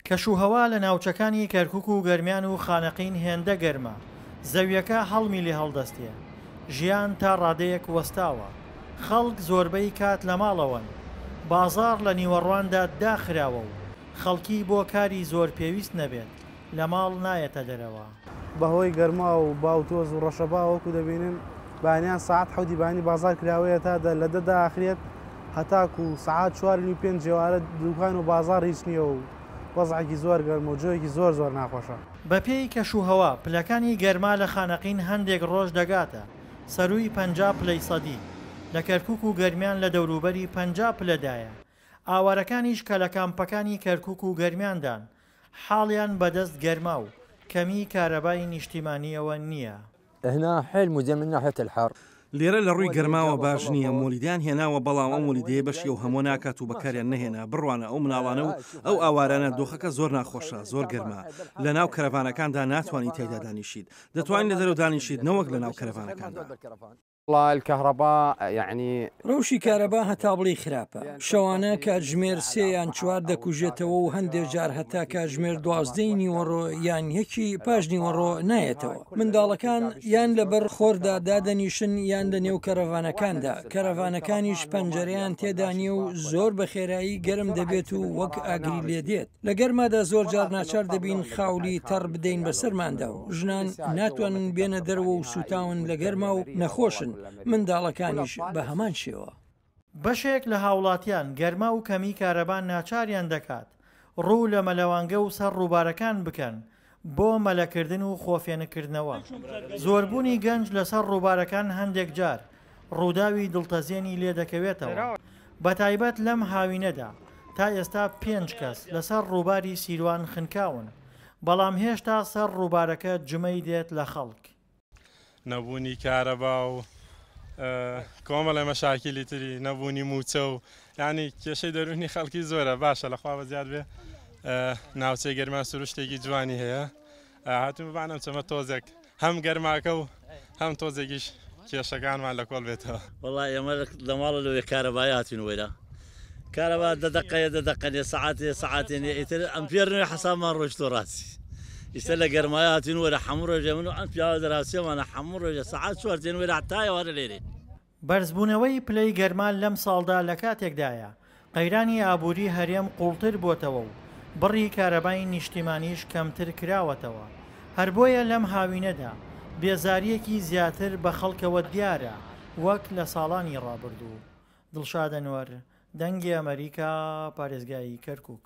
کەشوهەوا لە ناوچەکانی کەرکووک و گەرمیان و خانەقین هێندە گەرمە، زەویەکە هەڵمی لێ هەڵدەستێ، ژیان تا ڕادەیەک وەستاوە، خەڵک زۆربەی کات لە ماڵەوەن، بازاڕ لە نیوەڕواندا داخراوە و خەڵکی بۆ کاری زۆر پێویست نەبێت لە ماڵ نایەتە دەرەوە. بەهۆی گەرما و باوتۆز و ڕەشەبا وەکو دەبینن بانیان ساعت حەوتی بانی بازار کراوەیە تا لە دەدا ئاخرێت هەتاکو و ساعت 4:05 جێوارە دوکان و بازار هیچ نییە و وەزعێکی زۆر گەرم و جۆیەکی زۆر ناخۆشە. بەپێی کەشوهەوا پلەکانی گەرما لە خانەقین هەندێک ڕۆژ دەگاتە سەرووی 50 پلەی سەدی، لە کەرکووک و گەرمیان لە دەوروبەری 50 پلەدایە. ئاوارەکانیش کە لە کامپەکانی کەرکووک و گەرمیاندان حاڵیان بەدەست گەرما و کەمی کارەبای نیشتیمانیەوە نییە. هنا حيل مزين من ناحية الحر. لێرە لە ڕووی گەرماوە باش نییە، مۆلیدیان هێناوە بەڵام ئەو مۆلیدەیە بەشی و هەموو ناکات و بەکاریان نەهێنا، بڕوانە ئەو مناڵانە و ئەو ئاوارانە دۆخەکە زۆر ناخۆشە، زۆر گەرمە، لە ناو کەرەڤانەکاندا ناتوانین تێدا دانیشیت، دەتوانین لە دەرەوە دانیشیت نەوەک لە ناو کەرەڤانەکاندا. والله الكهرباء يعني ڕەوشی کارەبا هەتا بڵی خراپە، شەوانە کاتژمێر 3 یان 4 دەکوژێتەوە و هەندێک جار هەتا کاتژمێر 12 نیوەڕۆ یان یەکی پاش نیوەڕۆ نایەتەوە. منداڵەکان یان لەبەر خۆردا دادەنیشن یان لە نێو کەرەڤانەکاندا، کەرەڤانەکانیش پەنجەرەیان تێدا نیە و زۆر بە خێرایی گەرم دەبێت و وەک ئاگری لێ دێت. لە گەرمادا زۆر جار ناچار دەبین خاولی تەڕ بدەین بەسەرماندا و ژنان ناتوانن بێنە دەرەوە و سوتاون لە گەرما و نەخۆشن، منداڵەکانیش بە هەمان شێوە. بەشێک لە هاوڵاتیان گەرما و کەمی کارەبان ناچاریان دەکات ڕوو لە مەلەوانگە و سەر ڕووبارەکان بکەن بۆ مەلەکردن و خۆفێنکردنەوە. زۆربوونی گەنج لەسەر ڕووبارەکان هەندێک جار ڕووداوی دڵتەزیێنی لێ دەکەوێتەوە، بە تایبەت لەم هاوینەدا تا ئێستا 5 کەس لەسەر ڕووباری سیروان خنکاون، بەڵام هێشتا سەر ڕووبارەکە جمەی دێت لە خەڵک. نەبوونی کارەبا و کۆمەڵە مەشاکیلی تری، نەبوونی موچە و یعنی کێشەی دەرونی خەڵکی زۆرە. باشە لەخوا بەزیاد بێ ناوچەی گەرما سروشتێکی جوانی هەیە، هاتوو ببانم چەمە تۆزێک هەم گەرماکە و هەم تۆزێکیش کێشەکانمان لە کۆڵ بێتەوە. وڵای ئێمە لە ماڵە لەوێ کارەبای هاتوین وێرە کارەبا دەدەقەیە سەعاتێنێ ئیتر ئەمپێر نوێ حەسابمان ڕۆیشتۆ ڕاستی. ئیستا لە گەرمایە هاتوین وەرە هەموو ڕۆژێ من و ئەم پیاوە دەراوسێمانە هەموو ڕۆژە سەعات 4 تێن وێرە حتایەوارە لێرێ. بەرزبوونەوەی پلەی گەرمان لەم ساڵدا لە کاتێکدایە قەیرانی ئابووری هەرێم قوڵتر بۆتەوە و بڕی کارەبای نیشتیمانیش کەمتر کراوەتەوە. هەر بۆیە لەم هاوینەدا بێزاریەکی زیاتر بە خەڵکەوە دیارە وەک لە ساڵانی ڕابردوو. دڵشاد ئەنوەر، دەنگی ئەمریکا، پارێزگای کەرکووک.